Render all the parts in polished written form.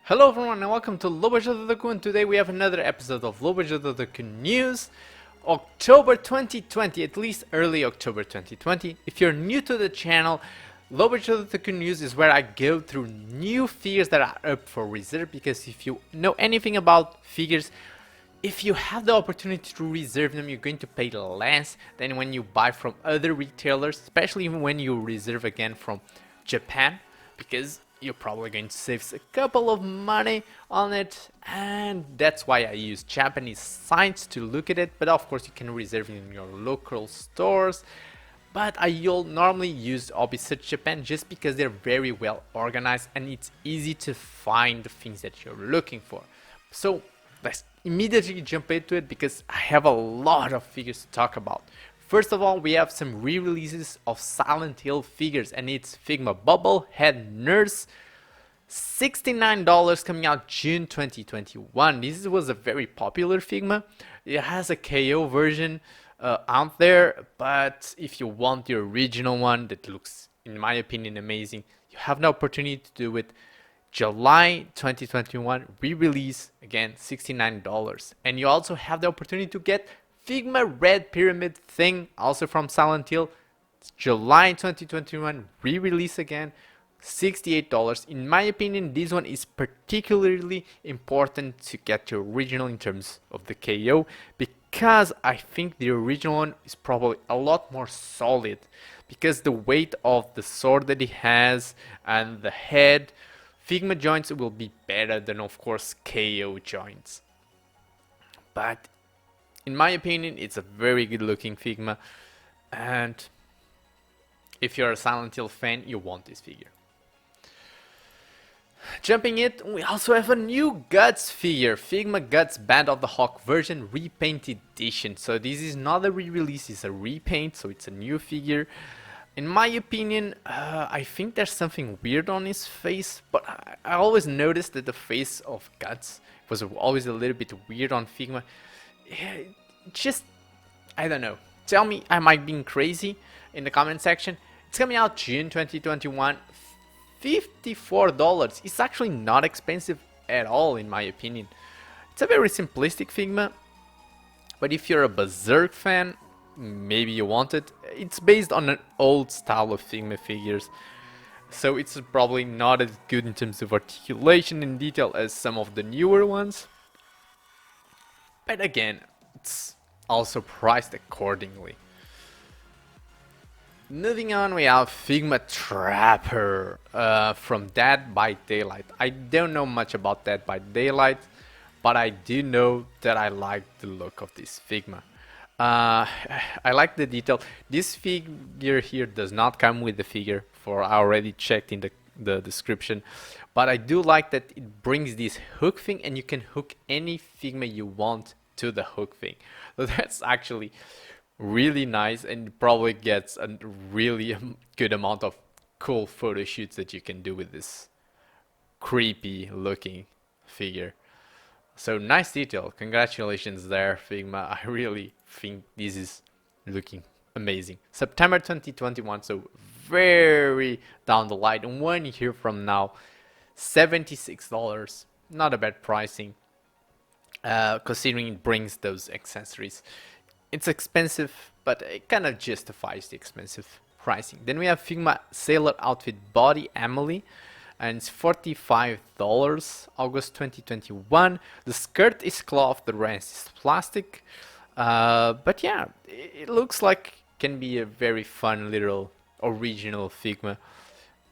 Hello everyone and welcome to Low Budget Otaku, and today we have another episode of Low Budget Otaku News, October 2020, at least early October 2020. If you're new to the channel, Low Budget Otaku News is where I go through new figures that are up for reserve, because if you know anything about figures, if you have the opportunity to reserve them, you're going to pay less than when you buy from other retailers, especially when you reserve again from Japan, because you're probably going to save a couple of money on it, and that's why I use Japanese sites to look at it. But of course you can reserve in your local stores, but I'll normally use Hobbysearch Japan just because they're very well organized and it's easy to find the things that you're looking for. So let's immediately jump into it because I have a lot of figures to talk about. First of all, we have some re-releases of Silent Hill figures, and it's Figma Bubble Head Nurse, $69, coming out June 2021. This was a very popular Figma. It has a KO version out there, but if you want the original one that looks, in my opinion, amazing, you have the opportunity to do it. July 2021 re-release, again $69, and you also have the opportunity to get Figma Red Pyramid thing, also from Silent Hill. It's July 2021 re-release again, $68. In my opinion, this one is particularly important to get the original in terms of the KO, because I think the original one is probably a lot more solid, because the weight of the sword that it has and the head, Figma joints will be better than, of course, KO joints. But in my opinion, it's a very good looking Figma, and if you're a Silent Hill fan, you want this figure. Jumping it, we also have a new Guts figure, Figma Guts Band of the Hawk version Repaint edition. So this is not a re-release, it's a repaint, so it's a new figure. In my opinion, I think there's something weird on his face, but I always noticed that the face of Guts was always a little bit weird on Figma. Just, I don't know. Tell me I might be crazy in the comment section. It's coming out June 2021, $54. It's actually not expensive at all, in my opinion. It's a very simplistic Figma, but if you're a Berserk fan, maybe you want it. It's based on an old style of Figma figures, so it's probably not as good in terms of articulation and detail as some of the newer ones. But again, it's also priced accordingly. Moving on, we have Figma Trapper from Dead by Daylight. I don't know much about Dead by Daylight, but I do know that I like the look of this Figma. I like the detail. This figure here does not come with the figure, for I already checked in the description, but I do like that it brings this hook thing, and you can hook any Figma you want to the hook thing. So that's actually really nice, and probably gets a really good amount of cool photo shoots that you can do with this creepy looking figure. So nice detail, congratulations there, Figma. I really think this is looking amazing. September 2021, so very down the line, 1 year from now. $76, not a bad pricing, considering it brings those accessories. It's expensive, but it kind of justifies the expensive pricing. Then we have Figma Sailor Outfit Body Emily, and it's $45, August 2021. The skirt is cloth, the rest is plastic, but yeah, it looks like can be a very fun little original Figma.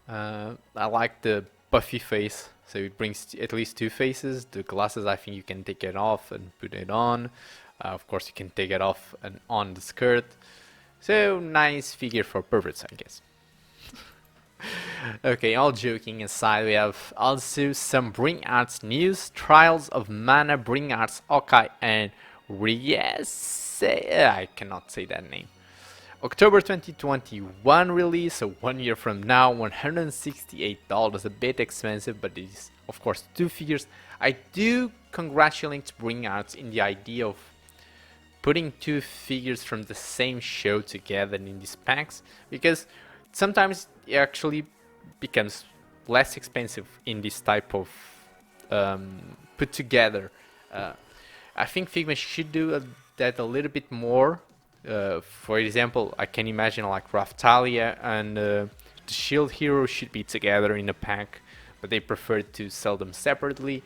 I like the puffy face, so it brings at least two faces. The glasses, I think you can take it off and put it on. Of course, you can take it off and on the skirt. So nice figure for perverts, I guess. Okay, all joking aside, we have also some Bring Arts news. Trials of Mana, Bring Arts, Okai, and Riese. I cannot say that name. October 2021 release, so 1 year from now, $168. A bit expensive, but it is, of course, two figures. I do congratulate Bring Arts in the idea of putting two figures from the same show together in these packs, because sometimes it actually becomes less expensive in this type of put together. I think Figma should do that a little bit more. For example, I can imagine like Raftalia and the Shield Hero should be together in a pack, but they prefer to sell them separately.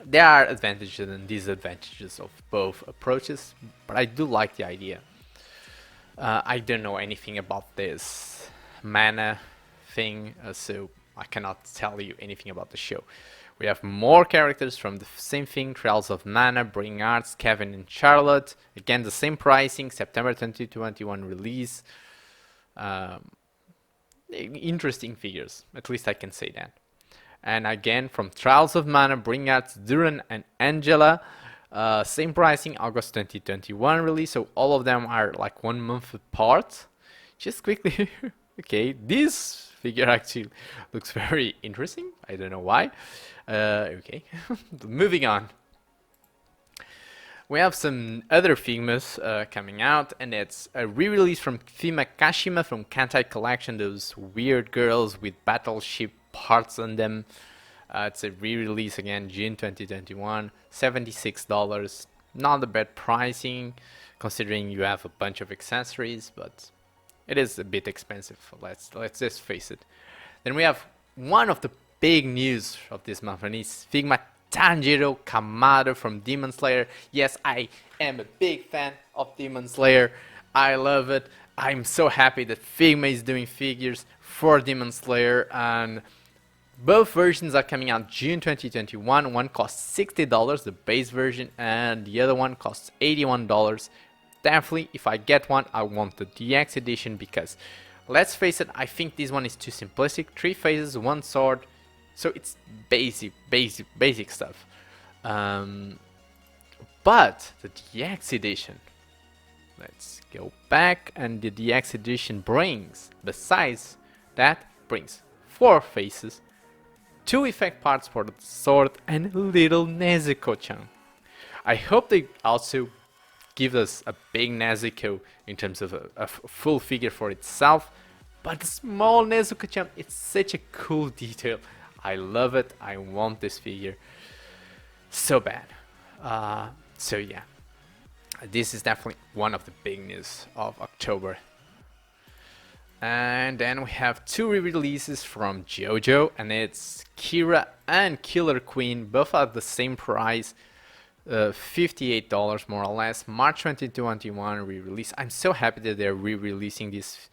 There are advantages and disadvantages of both approaches, but I do like the idea. I don't know anything about this mana thing, so I cannot tell you anything about the show. We have more characters from the same thing, Trials of Mana, Bring Arts, Kevin and Charlotte. Again, the same pricing, September 2021 release. Interesting figures, at least I can say that. And again, from Trials of Mana, Bring Arts, Duran and Angela. Same pricing, August 2021 release, so all of them are like 1 month apart. Just quickly, okay, this figure actually looks very interesting. I don't know why. Okay, moving on. We have some other Figmas coming out, and it's a re-release from Figma Kashima from Kantai Collection, those weird girls with battleship parts on them. It's a re-release again, June 2021, $76. Not a bad pricing, considering you have a bunch of accessories, but it is a bit expensive. Let's just face it. Then we have one of the big news of this month, and it's Figma Tanjiro Kamado from Demon Slayer. Yes, I am a big fan of Demon Slayer. I love it. I'm so happy that Figma is doing figures for Demon Slayer, and both versions are coming out June 2021. One costs $60, the base version, and the other one costs $81. Definitely, if I get one, I want the DX edition because, let's face it, I think this one is too simplistic. 3 phases, 1 sword, so it's basic stuff. But the DX edition, let's go back, and the DX edition brings, besides that, brings 4 faces, 2 effect parts for the sword, and little Nezuko-chan. I hope they also give us a big Nezuko in terms of a full figure for itself, but the small Nezuko-chan, it's such a cool detail. I love it. I want this figure so bad. So yeah, this is definitely one of the big news of October. And then we have 2 re-releases from JoJo, and it's Kira and Killer Queen, both at the same price, $58 more or less. March 2021 re-release. I'm so happy that they're re-releasing these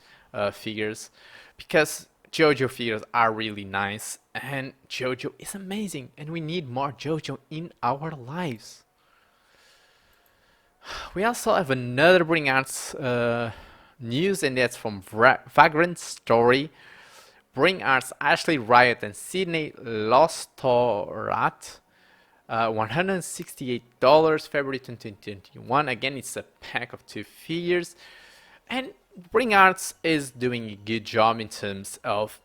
figures, because JoJo figures are really nice, and JoJo is amazing, and we need more JoJo in our lives. We also have another Bring Arts news, and that's from Vagrant Story. Bring Arts Ashley Riot and Sydney Lostorat, $168, February 2021. Again, it's a pack of 2 figures, and Bring Arts is doing a good job in terms of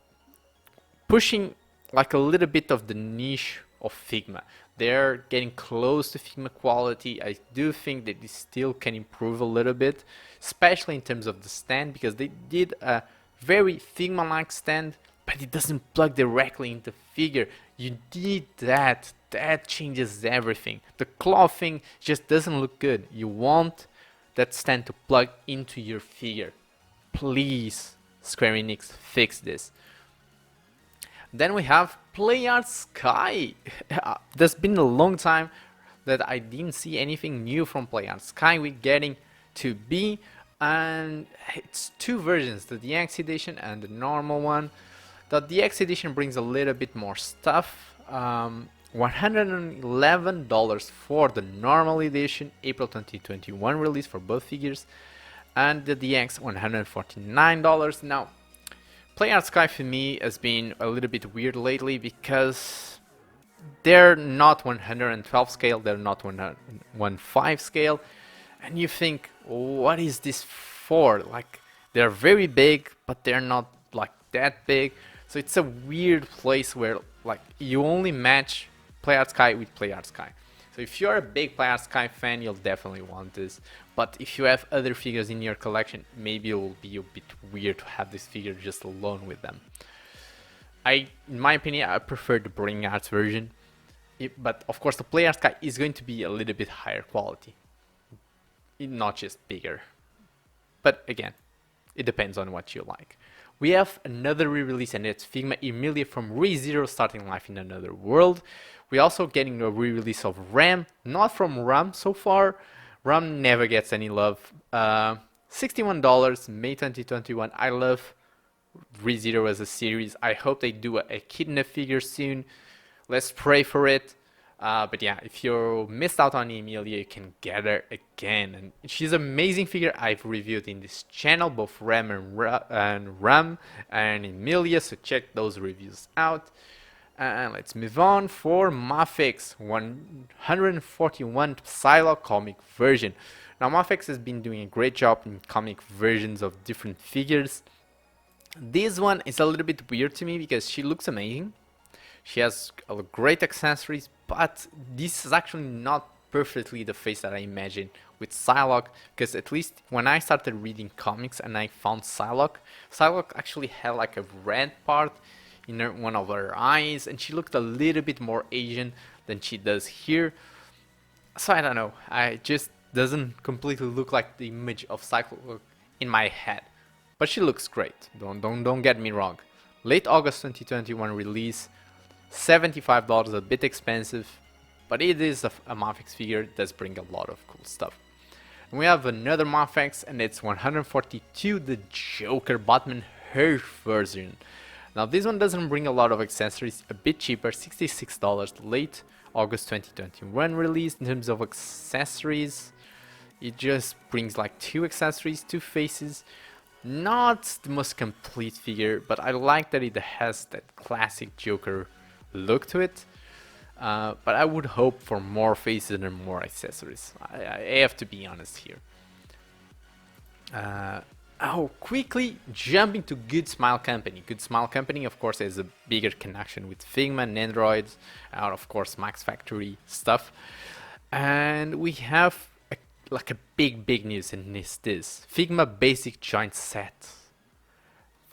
pushing like a little bit of the niche of Figma. They're getting close to Figma quality. I do think that they still can improve a little bit, especially in terms of the stand, because they did a very Figma-like stand, but it doesn't plug directly into figure. You need that. That changes everything. The claw thing just doesn't look good. You want that stand to plug into your figure. Please, Square Enix, fix this. Then we have Play Art Sky. There's been a long time that I didn't see anything new from Play Art Sky. We're getting to B, and it's 2 versions, the DX edition and the normal one. The DX edition brings a little bit more stuff. $111 for the normal edition, April 2021 release for both figures, and the DX $149. Now, Play Art Sky for me has been a little bit weird lately, because they're not 112 scale, they're not 115 scale, and you think, what is this for? Like, they're very big, but they're not like that big. So it's a weird place where like you only match Play Art Sky with Play Art Sky. So if you're a big Play Art Sky fan, you'll definitely want this. But if you have other figures in your collection, maybe it will be a bit weird to have this figure just alone with them. in my opinion, I prefer the Bring Arts version. But of course, the Play Arts guy is going to be a little bit higher quality, not just bigger. But again, it depends on what you like. We have another re-release, and it's Figma Emilia from ReZero starting life in another world. We're also getting a re-release of RAM, not from RAM so far. RAM never gets any love. $61, May 2021. I love ReZero as a series. I hope they do a Echidna figure soon. Let's pray for it. But yeah, if you missed out on Emilia, you can get her again. And she's an amazing figure. I've reviewed in this channel, both Ram and Ram and Emilia, so check those reviews out. And let's move on for Mafix 141 Psylocke comic version. Now Mafix has been doing a great job in comic versions of different figures. This one is a little bit weird to me because she looks amazing. She has great accessories, but this is actually not perfectly the face that I imagined with Psylocke, because at least when I started reading comics and I found Psylocke actually had like a red part in one of her eyes, and she looked a little bit more Asian than she does here. So I don't know, I just doesn't completely look like the image of Psylocke in my head. But she looks great, don't get me wrong. Late August 2021 release, $75, a bit expensive, but it is a Mafix figure. It does bring a lot of cool stuff. And we have another Mafix, and it's 142, the Joker Batman Hirsch version. Now this one doesn't bring a lot of accessories, a bit cheaper, $66, late August 2021 release. In terms of accessories, it just brings like 2 accessories, 2 faces. Not the most complete figure, but I like that it has that classic Joker look to it. But I would hope for more faces and more accessories. I have to be honest here. Quickly jumping to Good Smile Company. Good Smile Company, of course, has a bigger connection with Figma and Android, and of course Max Factory stuff. And we have like a big news, and this Figma Basic Joint Set.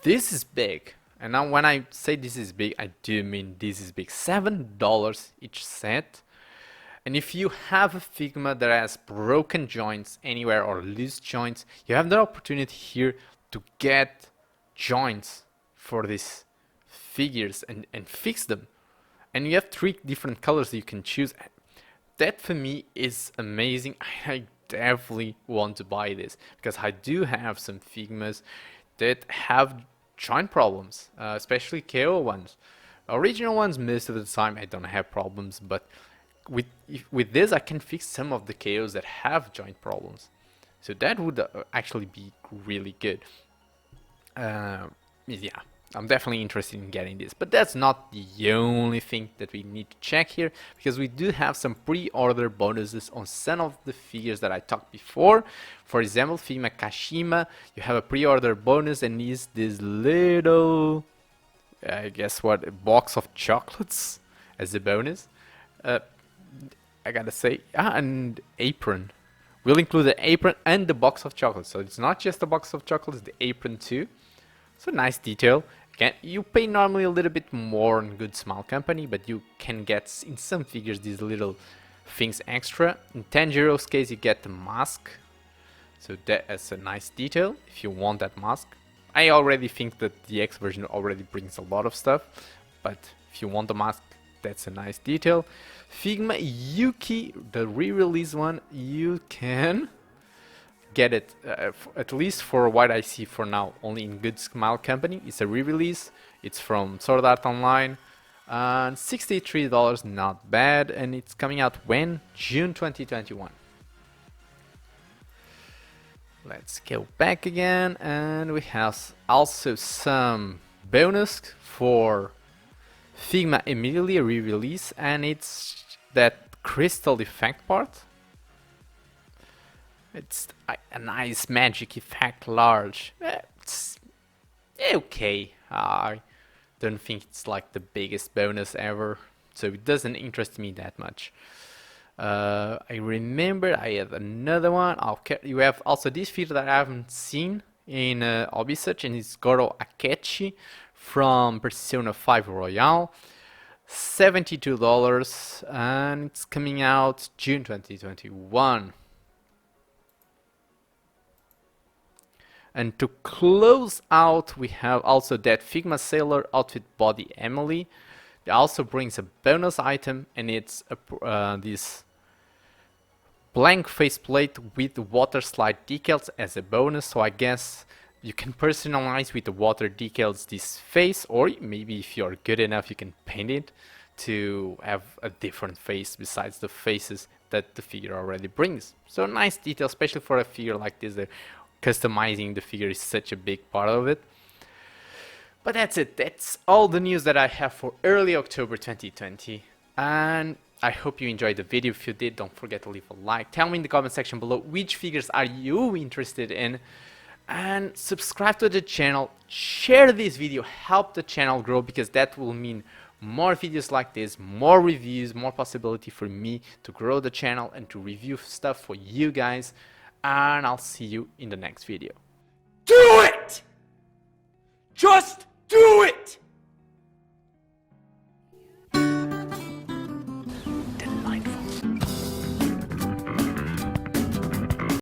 This is big. And now when I say this is big, I do mean this is big. $7 each set. And if you have a Figma that has broken joints anywhere or loose joints, you have the opportunity here to get joints for these figures and fix them. And you have 3 different colors you can choose. That for me is amazing. I definitely want to buy this because I do have some Figmas that have joint problems, especially KO ones. Original ones, most of the time I don't have problems, but with this I can fix some of the KOs that have joint problems. So that would actually be really good. Yeah, I'm definitely interested in getting this, but that's not the only thing that we need to check here, because we do have some pre-order bonuses on some of the figures that I talked before. For example, Figma Kashima, you have a pre-order bonus, and is this little, I guess what, a box of chocolates as a bonus. I gotta say, and apron. We'll include the apron and the box of chocolates, so it's not just the box of chocolates, the apron too. So nice detail. Again, you pay normally a little bit more on Good Smile Company, but you can get in some figures these little things extra. In Tanjiro's case, you get the mask. So that's a nice detail if you want that mask. I already think that the X version already brings a lot of stuff, but if you want the mask, that's a nice detail. Figma Yuki, the re-release one, you can get it, at least for what I see for now, only in Good Smile Company. It's a re-release. It's from Sword Art Online, and $63, not bad, and it's coming out when? June 2021. Let's go back again, and we have also some bonus for Figma Emilia re-release, and it's that crystal effect part. It's a nice magic effect, large. It's okay. I don't think it's like the biggest bonus ever, so it doesn't interest me that much. I remember I have another one. You have also this figure that I haven't seen in Hobbysearch, and it's Goro Akechi from Persona 5 Royale, $72, and it's coming out June 2021. And to close out, we have also that Figma Sailor Outfit Body Emily. It also brings a bonus item, and it's this blank faceplate with water slide decals as a bonus. So I guess you can personalize with the water decals this face, or maybe if you're good enough, you can paint it to have a different face besides the faces that the figure already brings. So nice detail, especially for a figure like this. Customizing the figure is such a big part of it. But that's it. That's all the news that I have for early October 2020. And I hope you enjoyed the video. If you did, don't forget to leave a like. Tell me in the comment section below which figures are you interested in. And subscribe to the channel. Share this video. Help the channel grow, because that will mean more videos like this, more reviews, more possibility for me to grow the channel and to review stuff for you guys. And I'll see you in the next video. Do it! Just do it!